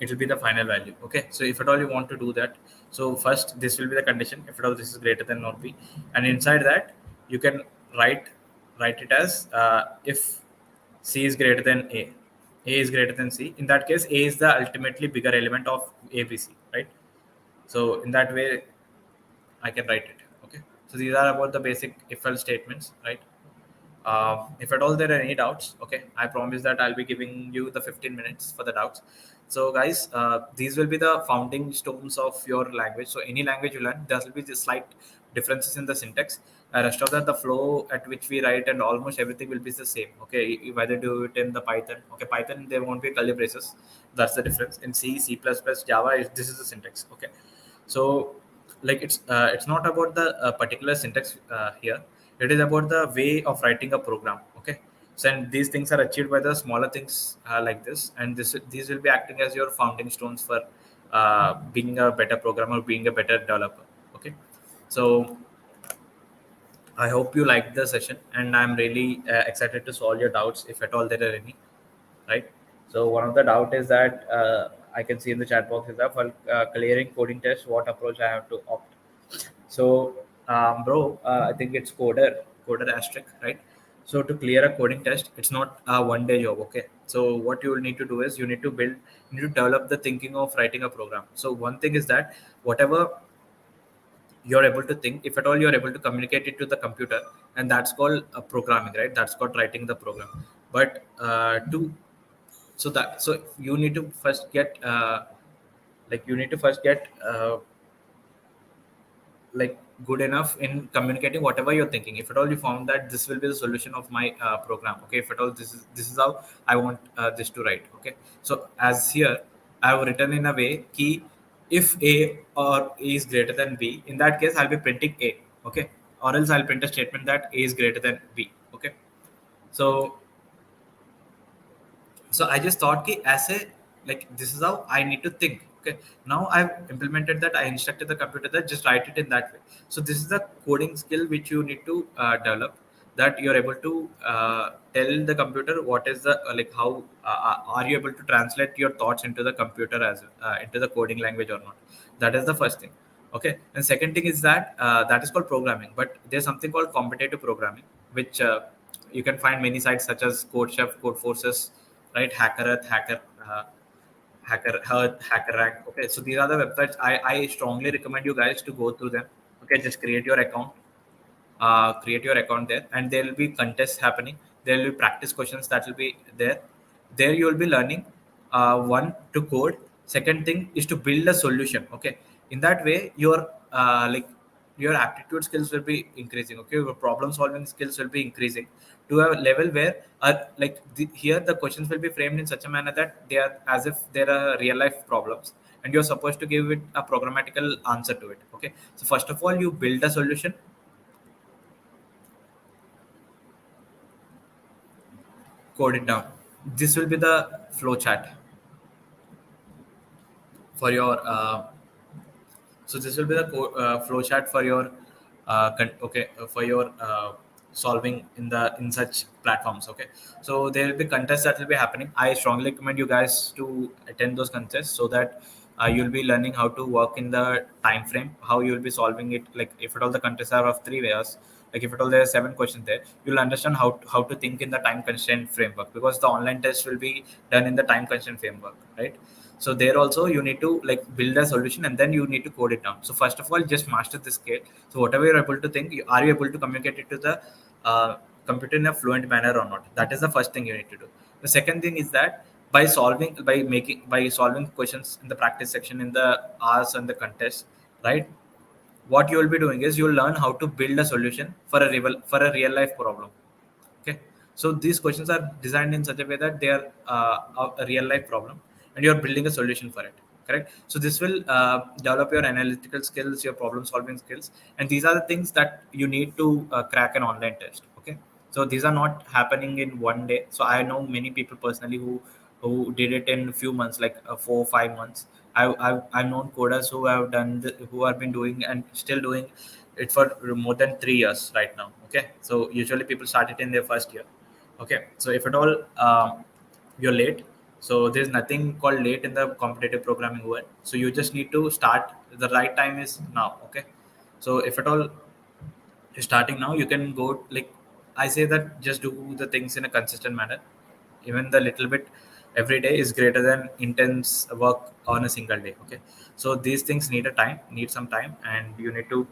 [SPEAKER 1] it will be the final value. Okay, so if at all you want to do that, so first this will be the condition if at all this is greater than not B, and inside that you can write write it as if C is greater than A is greater than C. In that case, A is the ultimately bigger element of ABC, right? So in that way I can write it. Okay, so these are about the basic if else statements, right? If at all there are any doubts, okay, I promise that I'll be giving you the 15 minutes for the doubts. So guys, these will be the founding stones of your language. So any language you learn, there will be the slight differences in the syntax. Rest of that, the flow at which we write and almost everything will be the same. Okay, you either do it in the Python. Okay, Python there won't be curly braces. That's the difference. In C, C++, Java, this is the syntax. Okay, so like it's not about the particular syntax here. It is about the way of writing a program. Okay, so and these things are achieved by the smaller things like this, and these will be acting as your founding stones for being a better programmer, being a better developer. Okay, so I hope you liked the session, and I'm really excited to solve your doubts if at all there are any, right? So one of the doubt is that I can see in the chat box is that for clearing coding test, what approach I have to opt. So, bro, I think it's coder asterisk, right? So to clear a coding test, it's not a one-day job, okay? So what you will need to do is you need to develop the thinking of writing a program. So one thing is that whatever you're able to think, if at all you're able to communicate it to the computer, and that's called programming, right? That's called writing the program. But to so you need to first get you need to first get like good enough in communicating whatever you're thinking. If at all you found that this will be the solution of my program, okay, if at all this is how I want this to write. Okay, so as here I have written in a way key, if A or A is greater than B, in that case I'll be printing A. Okay, or else I'll print a statement that A is greater than B. Okay, so I just thought ki as a like this is how I need to think. Okay, now I've implemented that. I instructed the computer that just write it in that way. So this is the coding skill which you need to develop, that you're able to tell the computer what is the like how are you able to translate your thoughts into the computer as into the coding language or not. That is the first thing. Okay, and second thing is that that is called programming, but there's something called competitive programming, which you can find many sites such as CodeChef, Codeforces, right? Hacker Earth, Hacker Earth, Hacker Rank. Okay, so these are the websites. I strongly recommend you guys to go through them. Okay, just create your account there, and there will be contests happening. There will be practice questions that will be there. There you will be learning one to code. Second thing is to build a solution. Okay, in that way your your aptitude skills will be increasing. Okay, your problem solving skills will be increasing to a level where here the questions will be framed in such a manner that they are as if they are real life problems, and you're supposed to give it a programmatical answer to it. Okay, so first of all you build a solution, code it down. This will be the flow chart for your so this will be the flow chart for your for your solving in the in such platforms. Okay, so there will be contests that will be happening. I strongly recommend you guys to attend those contests so that you'll be learning how to work in the time frame, how you'll be solving it. Like if at all the contests are of 3 years, like if at all there are 7 questions there, you'll understand how to think in the time constraint framework, because the online test will be done in the time constraint framework, right? So there also you need to like build a solution and then you need to code it down. So first of all just master the scale. So whatever you're able to think, are you able to communicate it to the computer in a fluent manner or not? That is the first thing you need to do. The second thing is that by solving questions in the practice section, in the hours and the contest, right, what you will be doing is you'll learn how to build a solution for a real life problem. Okay, so these questions are designed in such a way that they are a real life problem, and you're building a solution for it. Correct. So this will develop your analytical skills, your problem solving skills, and these are the things that you need to crack an online test. Okay, so these are not happening in one day. So I know many people personally who did it in a few months, like 4 or 5 months. I've known coders who have done who have been doing and still doing it for more than 3 years right now. Okay, so usually people start it in their first year. Okay, so if at all you're late, so there's nothing called late in the competitive programming world. So you just need to start. The right time is now. Okay, so if at all starting now, you can go, like I say that just do the things in a consistent manner. Even the little bit every day is greater than intense work on a single day. Okay, so these things need some time, and you need to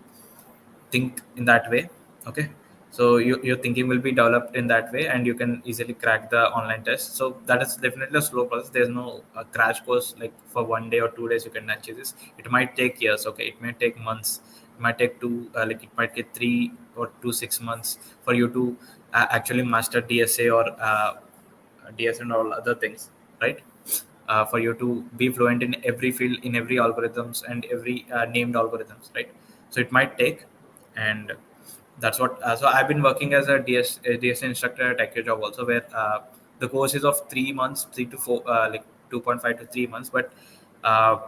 [SPEAKER 1] think in that way. Okay, so your thinking will be developed in that way, and you can easily crack the online test. So that is definitely a slow process. There's no crash course like for 1 day or 2 days you can achieve this. It might take years. Okay, it may take months, it might take it might get 3 or 6 months for you to actually master DSA or DS and all other things, right? For you to be fluent in every field, in every algorithms and every named algorithms, right? So it might take, and that's what. So I've been working as a DS instructor at AccioJob also, where the course is of 3 months, 3 to 4, like 2.5 to 3 months, but. Uh,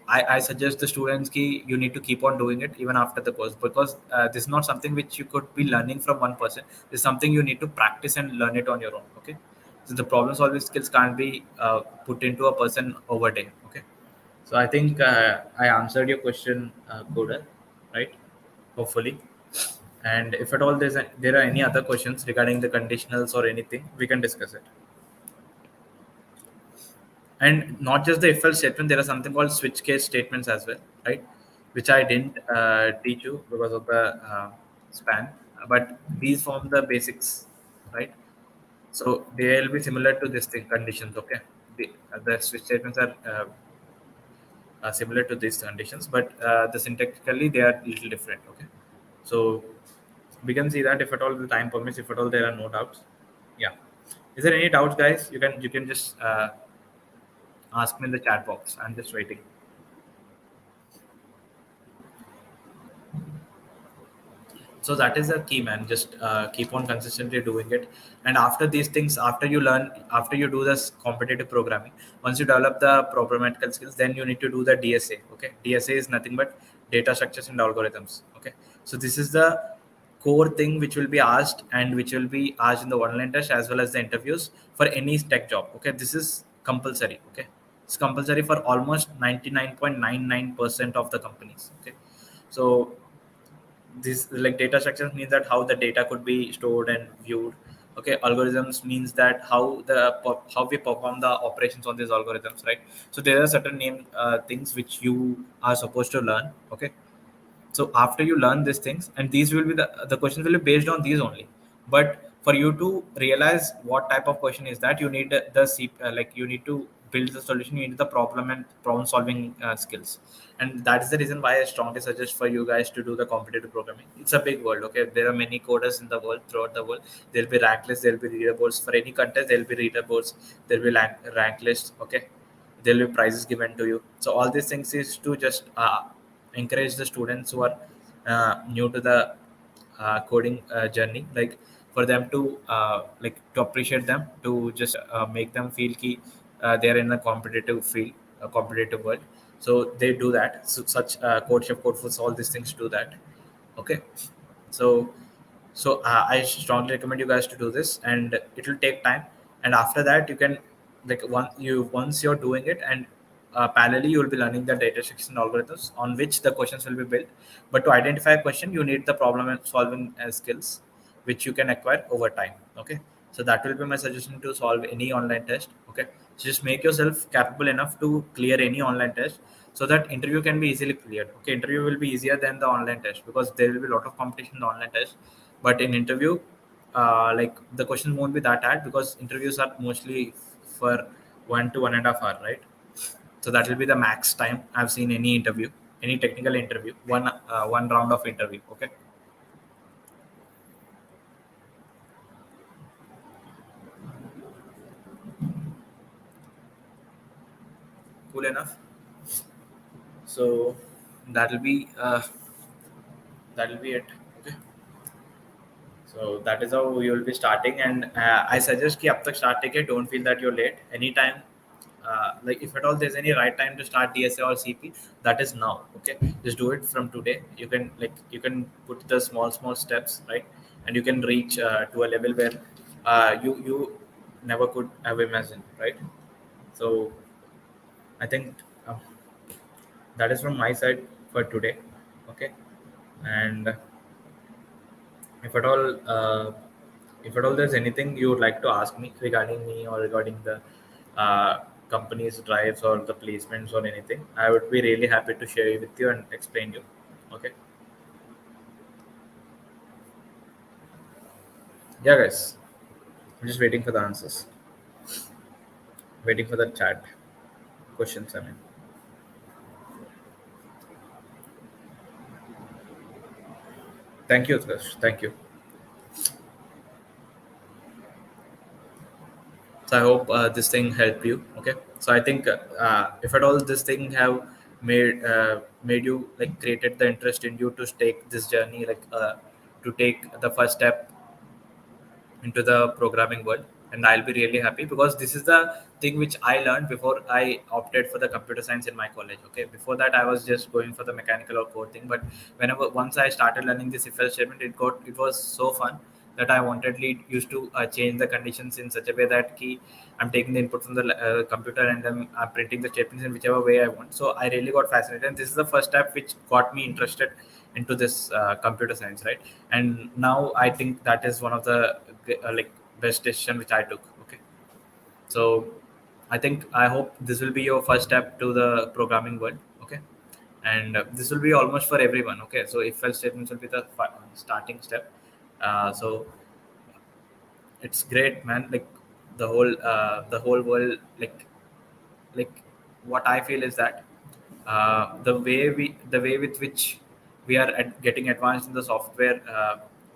[SPEAKER 1] I suggest the students ki you need to keep on doing it even after the course, because this is not something which you could be learning from one person. It's something you need to practice and learn it on your own. Okay, so the problem solving skills can't be put into a person over day. Okay, so I think I answered your question, Koda, right? Hopefully. And if at all there are any other questions regarding the conditionals or anything, we can discuss it. And not just the if else statement, there are something called switch case statements as well, right? Which I didn't teach you because of the span, but these form the basics, right? So they'll be similar to this thing conditions. Okay, the switch statements are similar to these conditions, but the syntactically they are little different. Okay, so we can see that if at all the time permits, if at all there are no doubts. Yeah, is there any doubts, guys? You can just ask me in the chat box. I'm just waiting. So that is the key, man. Just keep on consistently doing it, and after these things, after you do this competitive programming, once you develop the programmatical skills, then you need to do the DSA. Okay, DSA is nothing but data structures and algorithms. Okay, so this is the core thing which will be asked, and which will be asked in the online test as well as the interviews for any tech job. Okay, this is compulsory. Okay, it's compulsory for almost 99.99% of the companies. Okay, so this like data structures means that how the data could be stored and viewed. Okay, algorithms means that how we perform the operations on these algorithms, right? So there are certain name things which you are supposed to learn. Okay, so after you learn these things, and these will be the questions will be based on these only. But for you to realize what type of question is that, you need you need to build the solution. You need the problem and problem solving skills, and that is the reason why I strongly suggest for you guys to do the competitive programming. It's a big world. Okay, there are many coders in the world, throughout the world. There'll be rank lists, there'll be leaderboards for any contest, there'll be leaderboards, there'll be rank lists. Okay, there'll be prizes given to you. So all these things is to just encourage the students who are new to the coding journey, like for them to to appreciate them, to just make them feel key they're in a competitive field, a competitive world. So they do that. So such code chef, code foods, all these things do that. Okay, so I strongly recommend you guys to do this, and it will take time. And after that, you can once you're doing it, and parallelly you will be learning the data section algorithms on which the questions will be built. But to identify a question, you need the problem and solving skills, which you can acquire over time. Okay, so that will be my suggestion to solve any online test. Okay, so just make yourself capable enough to clear any online test, so that interview can be easily cleared. Okay, interview will be easier than the online test, because there will be a lot of competition in the online test. But in interview, the questions won't be that hard, because interviews are mostly for 1 to 1.5 hour, right? So that will be the max time I've seen any interview, any technical interview, one round of interview. Okay, cool enough. So that'll be uh, that'll be it. Okay, so that is how you will be starting, and I suggest कि अब तक start take it. Don't feel that you're late anytime. like if at all there's any right time to start DSA or CP, that is now. Okay, just do it from today. You can, like, you can put the small steps, right? And you can reach to a level where you never could have imagined, right? So I think that is from my side for today. Okay, and if at all if at all there's anything you would like to ask me regarding me or regarding the uh, company's drives or the placements or anything, I would be really happy to share it with you and explain you. Okay. Yeah, guys, I'm just waiting for the answers, waiting for the chat questions, I mean. Thank you, Utkarsh. Thank you. So I hope this thing helped you. Okay, so I think if at all this thing have made you, like, created the interest in you to take this journey, like to take the first step into the programming world, and I'll be really happy, because this is the thing which I learned before I opted for the computer science in my college. Okay, before that I was just going for the mechanical or core thing, but whenever once I started learning this if else statement, it was so fun that I wantedly used to change the conditions in such a way that key I'm taking the input from the computer, and then I'm printing the statements in whichever way I want. So I really got fascinated, and this is the first step which got me interested into this computer science, right? And now I think that is one of the like best decision which I took. Okay, so I hope this will be your first step to the programming world. Okay, and this will be almost for everyone. Okay, so if else statements will be the starting step. So it's great, man. Like the whole world, like what I feel is that the way with which we are getting advanced in the software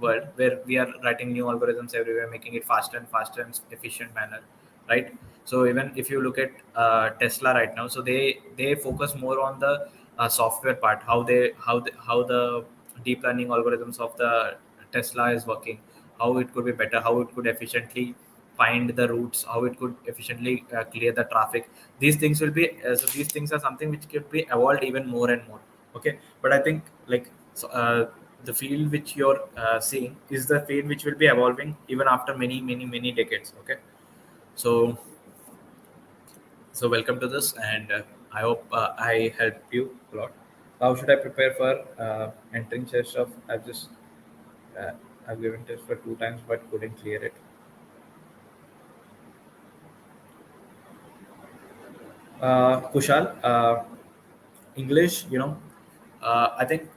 [SPEAKER 1] world, where we are writing new algorithms everywhere, making it faster and faster and efficient manner, right? So even if you look at Tesla right now, so they focus more on the software part, how the deep learning algorithms of the Tesla is working, how it could be better, how it could efficiently find the routes, how it could efficiently clear the traffic. These things will be so these things are something which could be evolved even more and more. Okay, but I think, like, so, the field which you're seeing is the field which will be evolving even after many decades. Okay, so welcome to this, and I hope I helped you a lot. How should I prepare for entering chess of? Uh, I've given test for 2 times but couldn't clear it. Kushal, English, I think,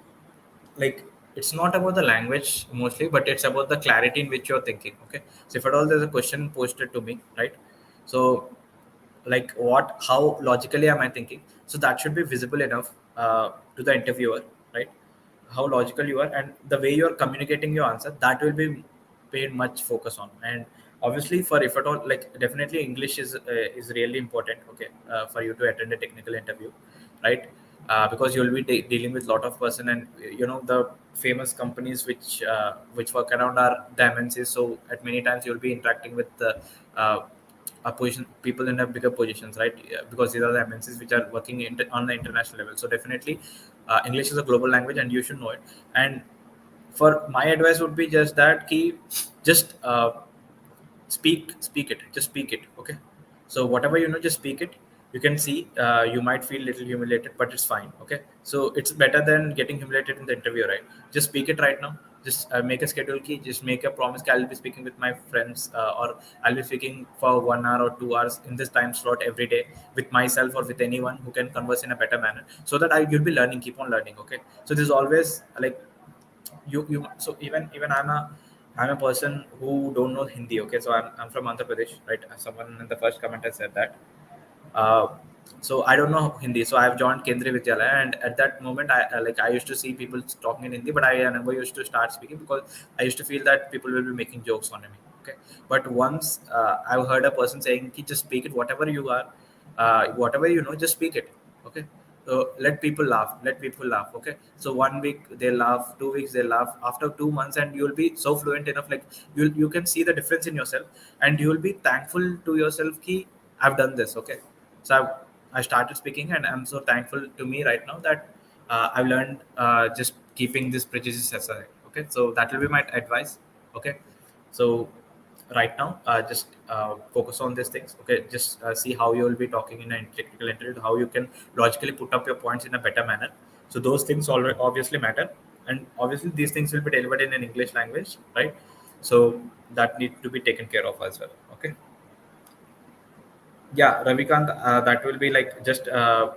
[SPEAKER 1] like, it's not about the language mostly, but it's about the clarity in which you're thinking. Okay, so if at all there's a question posted to me, right? So, like, how logically am I thinking? So that should be visible enough to the interviewer, right? How logical you are, and the way you're communicating your answer, that will be paid much focus on. And obviously, for if at all, like, definitely English is really important. Okay, for you to attend a technical interview, right? Because you'll be dealing with a lot of person, and the famous companies which work around are the MNCs. So at many times you'll be interacting with the uh, position people in a bigger positions, right? Yeah, because these are the MNCs which are working on the international level. So definitely, English is a global language, and you should know it. And for my advice would be just that key, just speak it, just speak it. Okay, so whatever just speak it. You can see you might feel little humiliated, but it's fine. Okay, so it's better than getting humiliated in the interview, right? Just speak it right now. Just make a schedule key, just make a promise I'll be speaking with my friends, or I'll be speaking for 1 hour or 2 hours in this time slot every day with myself or with anyone who can converse in a better manner, so that you'll be learning, keep on learning. Okay, so there's always, like, you so even I'm a person who don't know Hindi. Okay, so I'm from Andhra Pradesh, right? Someone in the first comment has said that. uh, so I don't know Hindi, so I've joined Kendriya Vidyalaya, and at that moment, I used to see people talking in Hindi, but I never used to start speaking, because I used to feel that people will be making jokes on me. Okay, but once I've heard a person saying, "Ki, just speak it, whatever you are, whatever just speak it." Okay, so let people laugh, let people laugh. Okay, so 1 week they laugh, 2 weeks they laugh. After 2 months, and you'll be so fluent enough, like you can see the difference in yourself, and you'll be thankful to yourself, ki I've done this. Okay, So I started speaking, and I'm so thankful to me right now that I've learned just keeping these prejudices aside. Okay, so that will be my advice. Okay, so right now just focus on these things. Okay, just see how you will be talking in a technical interview, how you can logically put up your points in a better manner. So those things obviously matter, and obviously these things will be delivered in an English language, right? So that need to be taken care of as well. Okay. Yeah, Ravikant, that will be like just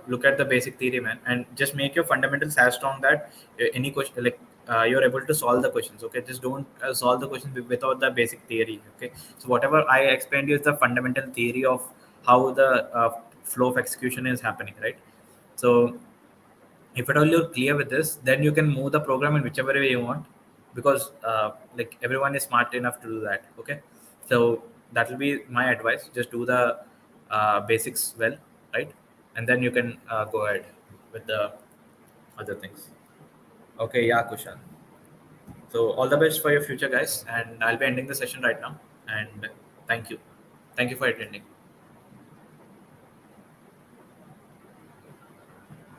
[SPEAKER 1] look at the basic theory, man, and just make your fundamentals as strong that any question, like you're able to solve the questions. Okay, just don't solve the questions without the basic theory. Okay, so whatever I explained you is the fundamental theory of how the flow of execution is happening, right? So if at all you're clear with this, then you can move the program in whichever way you want, because like everyone is smart enough to do that. Okay, so that will be my advice. Just do the basics well, right? And then you can go ahead with the other things. Okay, yeah, Kushan. So all the best for your future, guys, and I'll be ending the session right now. And thank you for attending.